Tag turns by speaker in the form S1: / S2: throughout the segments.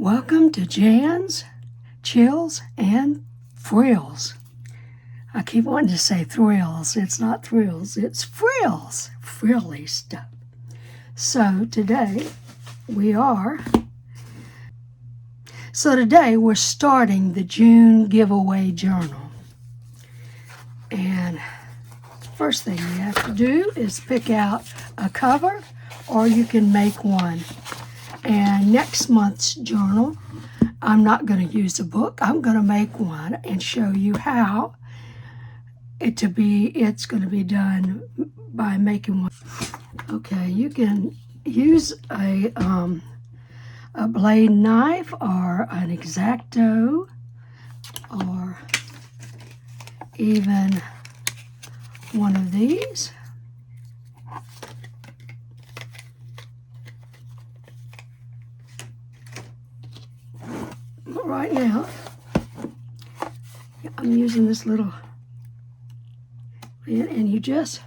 S1: Welcome to Jan's Chills and Frills. I keep wanting to say thrills. It's not thrills, it's frills. Frilly stuff. So today we're starting the June giveaway journal. And first thing you have to do is pick out a cover, or you can make one. And next month's journal, I'm not going to use a book. I'm going to make one and show you how it's going to be done by making one. Okay, you can use a blade knife or an X-Acto, or even one of these. But right now, I'm using this little pen, and you just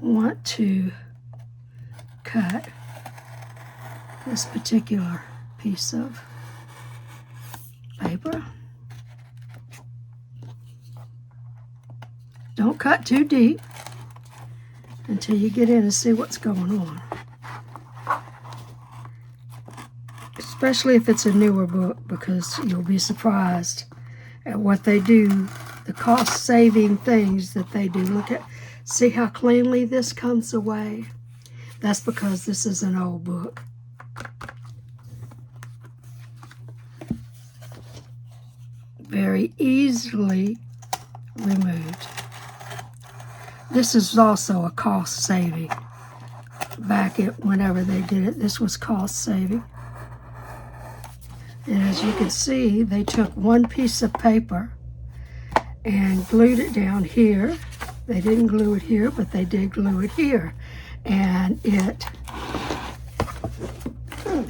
S1: want to cut this particular piece of paper. Don't cut too deep until you get in and see what's going on. Especially if it's a newer book, because you'll be surprised at what they do, the cost-saving things that they do. See how cleanly this comes away? That's because this is an old book. Very easily removed. This is also a cost-saving. Whenever they did it, this was cost-saving. And as you can see, they took one piece of paper and glued it down here. They didn't glue it here, but they did glue it here. And it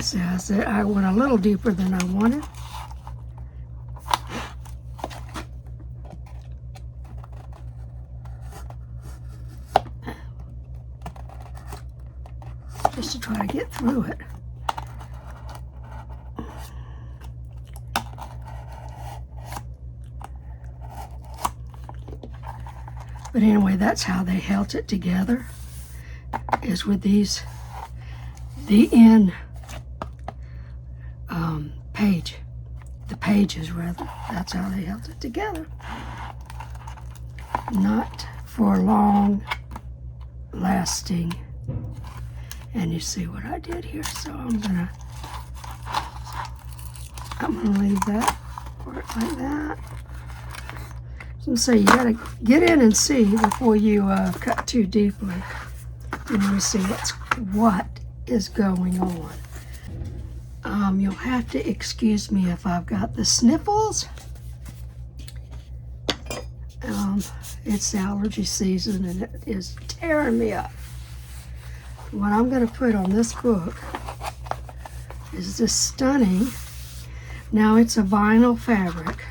S1: says that I went a little deeper than I wanted. Just to try to get through it. But anyway, that's how they held it together, is with the pages rather. That's how they held it together. Not for long lasting. And you see what I did here, so I'm gonna leave that, work like that. So you gotta get in and see before you cut too deeply. And you see what is going on. You'll have to excuse me if I've got the sniffles. It's allergy season and it is tearing me up. What I'm gonna put on this book is this stunning, now it's a vinyl fabric.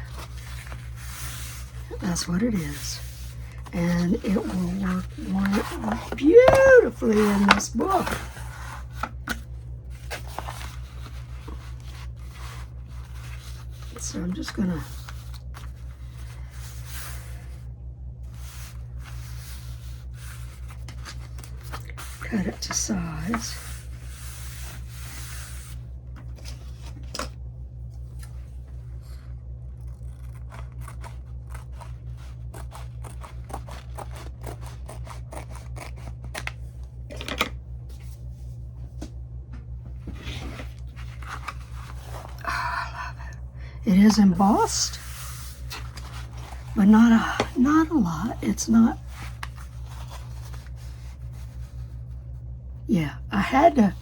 S1: That's what it is. And it will work beautifully in this book. So I'm just gonna cut it to size. It is embossed, but not a lot. It's not. Yeah, I had to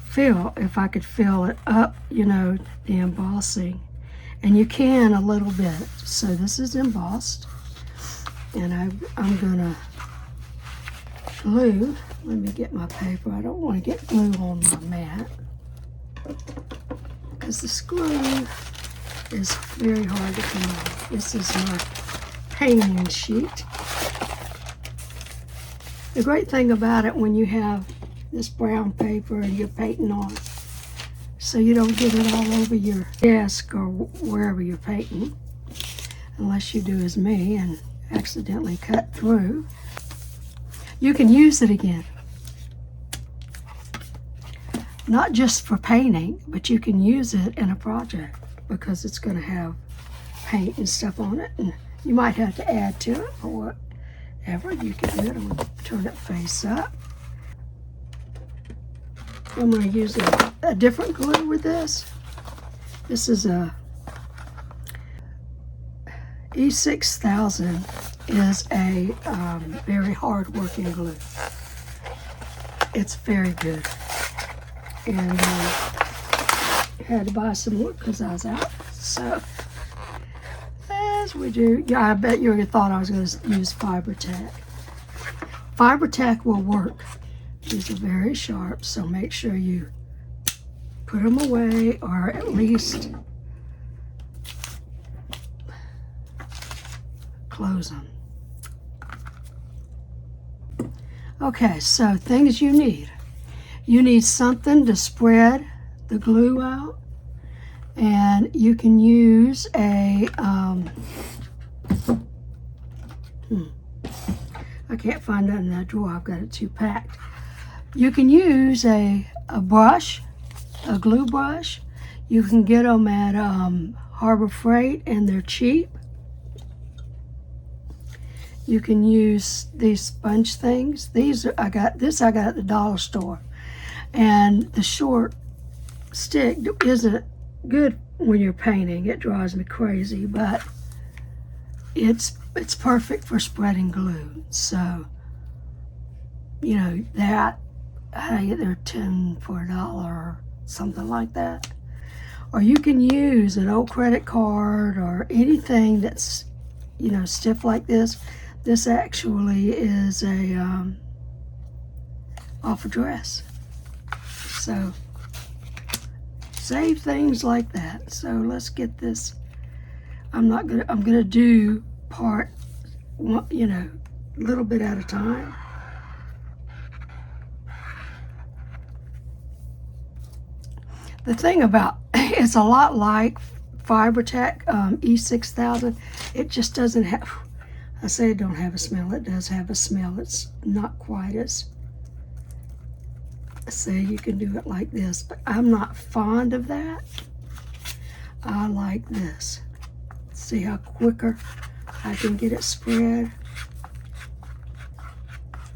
S1: feel if I could fill it up, the embossing, and you can a little bit. So this is embossed, and I'm gonna glue. Let me get my paper. I don't want to get glue on my mat because this glue is very hard to come off. This is my painting sheet. The great thing about it, when you have this brown paper and you're painting on so you don't get it all over your desk or wherever you're painting, unless you do as me and accidentally cut through. You can use it again. Not just for painting, but you can use it in a project because it's going to have paint and stuff on it, and you might have to add to it or whatever. You can do it. I'm going to turn it face up. I'm going to use a different glue with this. This is a E6000 is a very hard working glue. It's very good. And had to buy some more because I was out. So, as we do, yeah, I bet you thought I was going to use Fibertac. Fibertac will work. These are very sharp, so make sure you put them away, or at least close them. Okay, so things you need. You need something to spread the glue out, and you can use a, I can't find that in that drawer, I've got it too packed. You can use a brush, a glue brush. You can get them at Harbor Freight, and they're cheap. You can use these sponge things. These are, I got at the dollar store. And the short stick isn't good when you're painting. It drives me crazy, but it's perfect for spreading glue. So, you know, that, I get they're 10 for $1 or something like that. Or you can use an old credit card or anything that's, you know, stiff like this. This actually is a off a dress. So save things like that. So let's get this. I'm gonna do part, you know, a little bit at a time. The thing about, it's a lot like Fibertac E6000. It just doesn't have, I say it don't have a smell. It does have a smell. It's not quite as, say you can do it like this, but I'm not fond of that. I like this. See how quicker I can get it spread.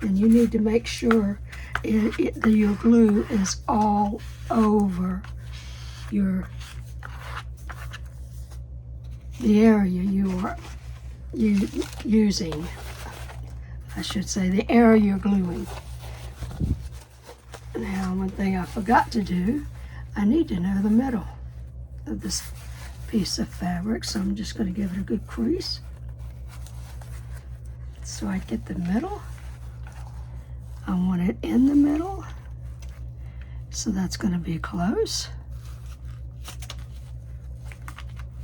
S1: And you need to make sure your glue is all over the area you are using. I should say the area you're gluing. Now, one thing I forgot to do, I need to know the middle of this piece of fabric, so I'm just going to give it a good crease. So I get the middle. I want it in the middle, so that's going to be close.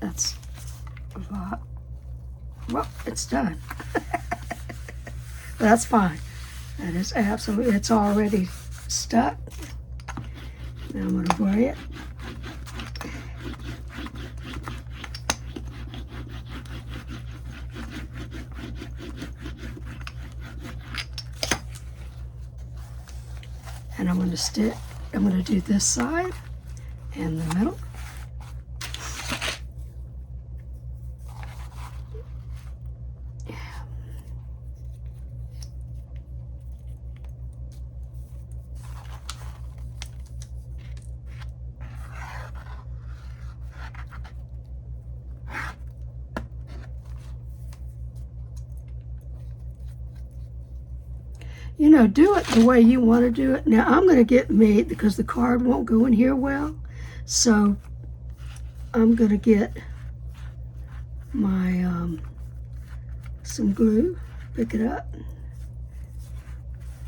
S1: That's a lot. Well, it's done. That's fine. That is absolutely, it's already stuck. Now I'm going to bray it. And I'm going to do this side and the middle. You know, do it the way you want to do it. Now, I'm going to get me, because the card won't go in here well, so I'm going to get my, some glue, pick it up.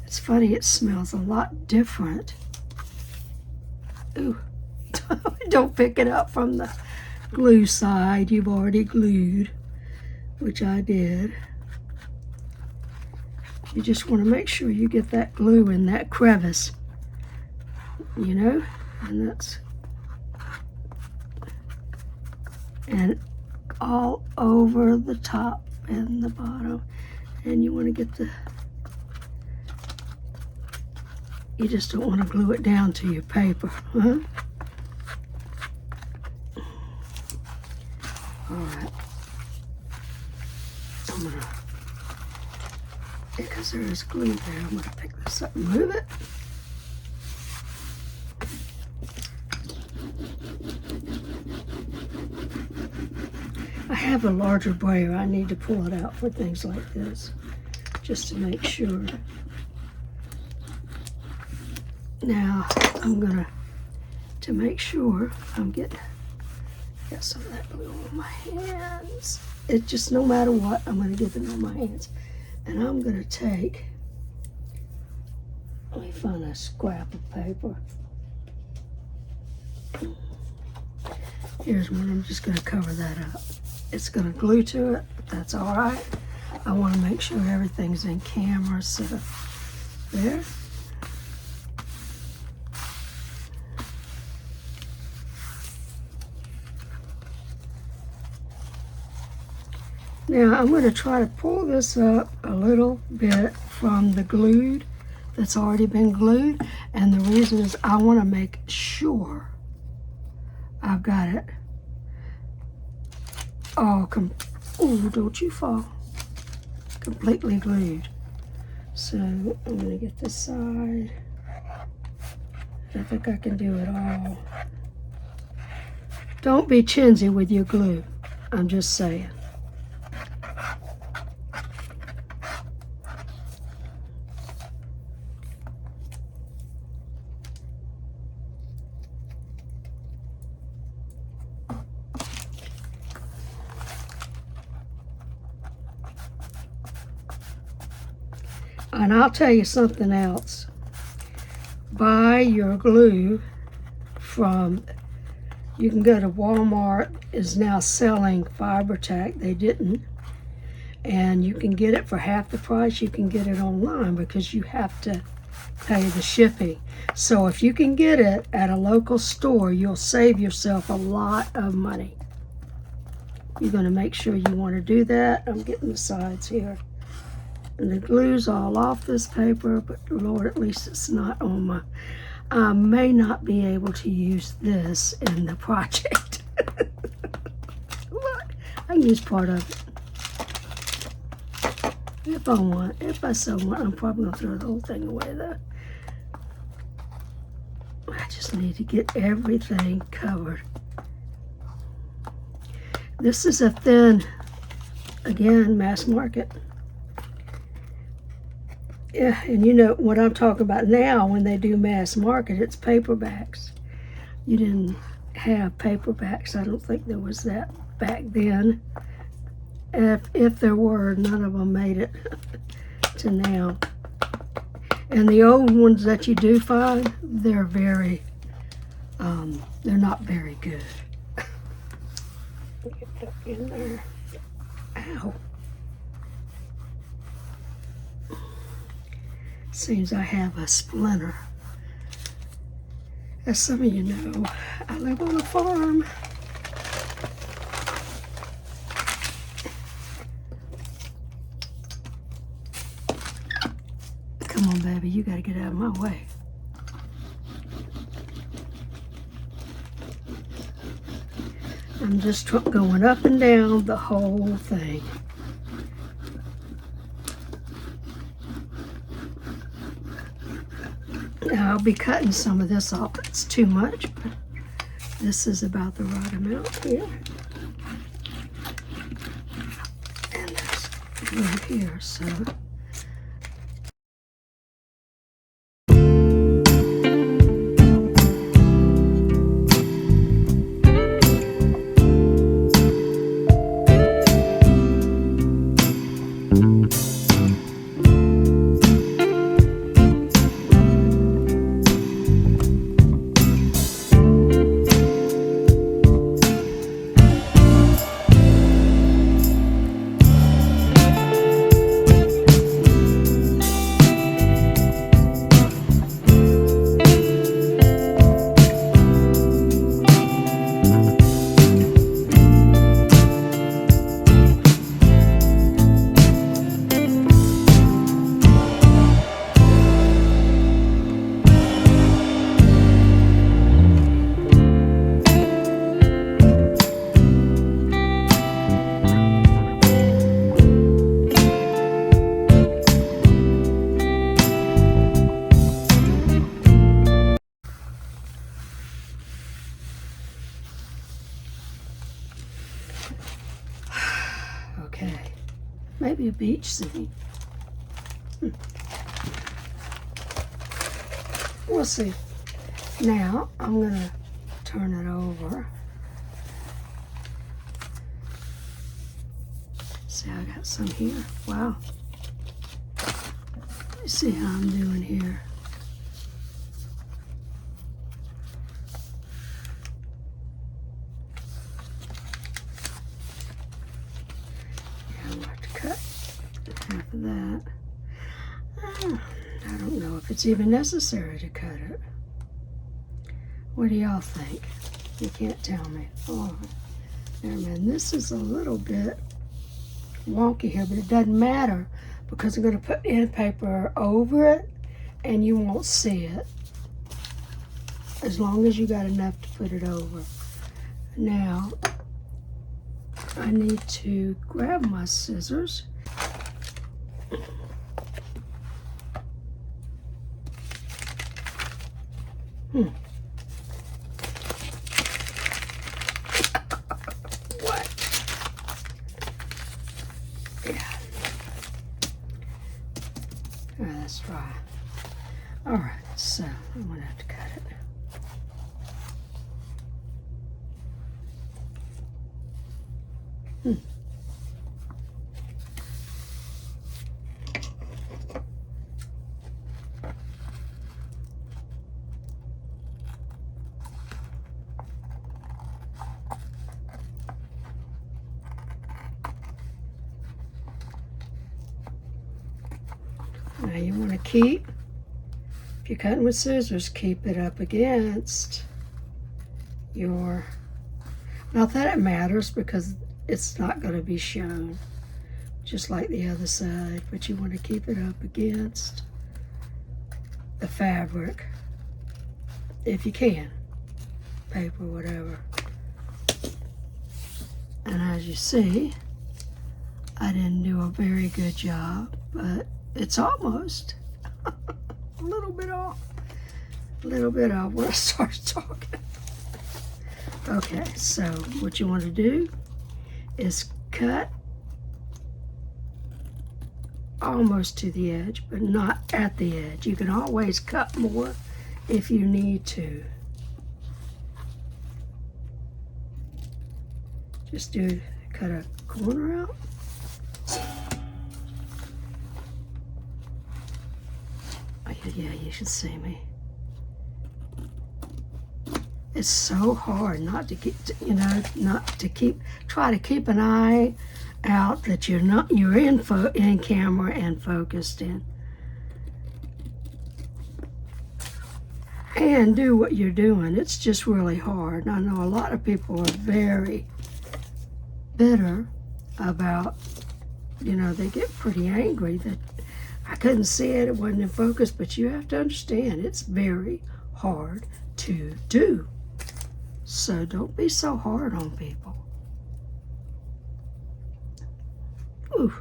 S1: It's funny, it smells a lot different. Ooh, don't pick it up from the glue side. You've already glued, which I did. You just want to make sure you get that glue in that crevice, you know, and that's and all over the top and the bottom. And you want to get you just don't want to glue it down to your paper, huh? All right. I'm gonna, because there is glue there, I'm gonna pick this up and move it. I have a larger brayer. I need to pull it out for things like this, just to make sure. Now, I'm gonna, to make sure I'm got some of that glue on my hands. It just, no matter what, I'm gonna get it on my hands. And I'm gonna take, let me find a scrap of paper. Here's one. I'm just gonna cover that up. It's gonna glue to it, but that's all right. I wanna make sure everything's in camera, so there. Now I'm going to try to pull this up a little bit from the glued that's already been glued, and the reason is I want to make sure I've got it all oh, don't you fall, completely glued. So I'm going to get this side. I think I can do it all. Don't be chintzy with your glue, I'm just saying. And I'll tell you something else. Buy your glue from, you can go to Walmart, is now selling Fibertac. They didn't. And you can get it for half the price. You can get it online because you have to pay the shipping. So if you can get it at a local store, you'll save yourself a lot of money. You're going to make sure you want to do that. I'm getting the sides here. And the glue's all off this paper, but Lord, at least it's not on my, I may not be able to use this in the project. What? I can use part of it. If I want, if I so want, I'm probably gonna throw the whole thing away though. I just need to get everything covered. This is a thin, again, mass market. Yeah, and you know what I'm talking about now when they do mass market, it's paperbacks. You didn't have paperbacks. I don't think there was that back then. If there were, none of them made it to now. And the old ones that you do find, they're very, they're not very good. Get that in there. Ow. Seems I have a splinter. As some of you know, I live on a farm. Come on, baby, you gotta get out of my way. I'm just going up and down the whole thing. Now I'll be cutting some of this off. It's too much, but this is about the right amount here. And there's glue here, so. maybe a beach scene. We'll see. Now, I'm going to turn it over. See, I got some here. Wow. Let's see how I'm doing here. Yeah, I'm going to have to cut half of that. I don't know if it's even necessary to cut it. What do y'all think? You can't tell me. Oh, never mind. This is a little bit wonky here, but it doesn't matter because I'm going to put end paper over it and you won't see it as long as you got enough to put it over. Now, I need to grab my scissors. What? Yeah. All right, let's try. All right, so I'm gonna have to cut it. Now you want to keep, if you're cutting with scissors, keep it up against your, not that it matters because it's not going to be shown, just like the other side, but you want to keep it up against the fabric, if you can, paper, whatever. And as you see, I didn't do a very good job, but it's almost a little bit off. A little bit off when I start talking. Okay, so what you want to do is cut almost to the edge, but not at the edge. You can always cut more if you need to. Just cut a corner out. Yeah, you should see me. It's so hard not to get, try to keep an eye out that you're in camera and focused in. And do what you're doing. It's just really hard. I know a lot of people are very bitter about, they get pretty angry that I couldn't see it, it wasn't in focus, but you have to understand it's very hard to do. So don't be so hard on people. Ooh.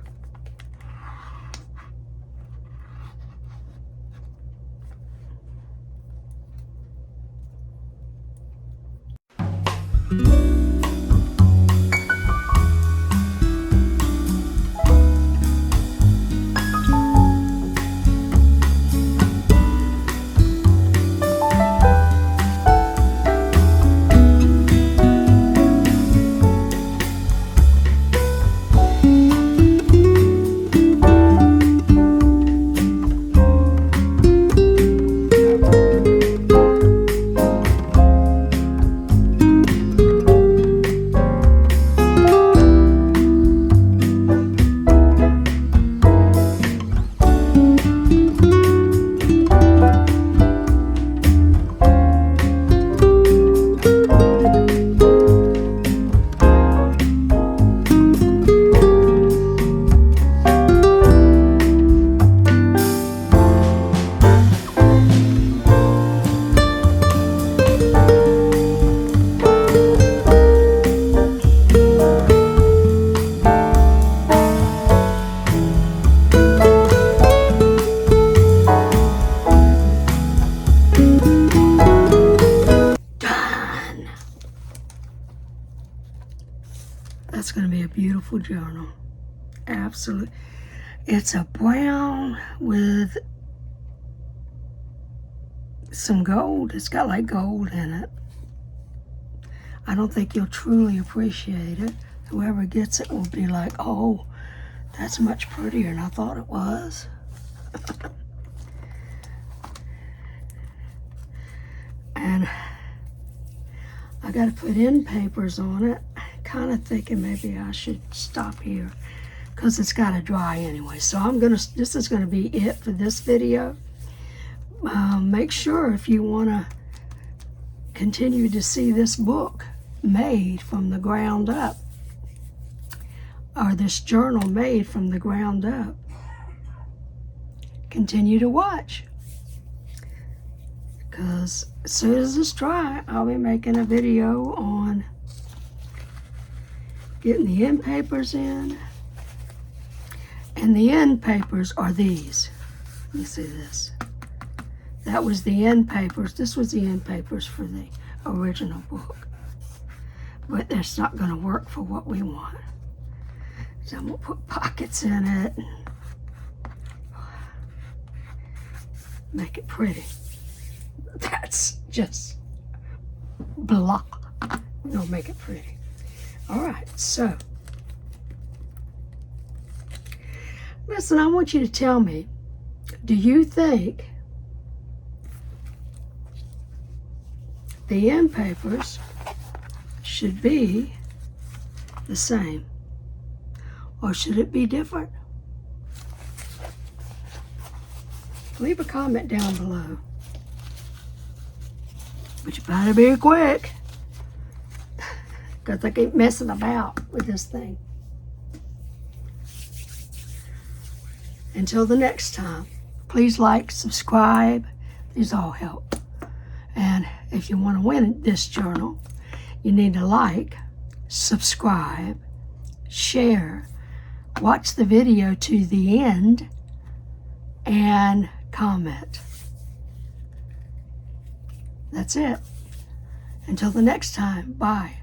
S1: That's going to be a beautiful journal. absolute. It's a brown with some gold. It's got like gold in it. I don't think you'll truly appreciate it. Whoever gets it will be like, oh, that's much prettier than I thought it was. And I got to put end papers on it. Kind of thinking maybe I should stop here because it's got to dry anyway. So this is gonna be it for this video. Make sure if you want to continue to see this book made from the ground up, or this journal made from the ground up, continue to watch, because as soon as it's dry, I'll be making a video on getting the end papers in. And the end papers are these. Let me see this. That was the end papers. This was the end papers for the original book. But that's not going to work for what we want. So I'm going to put pockets in it and make it pretty. That's just blah. We're going to make it pretty. All right, so listen, I want you to tell me, do you think the end papers should be the same, or should it be different? Leave a comment down below. But you better be quick, because I keep messing about with this thing. Until the next time, please like, subscribe. These all help. And if you want to win this journal, you need to like, subscribe, share, watch the video to the end, and comment. That's it. Until the next time, bye.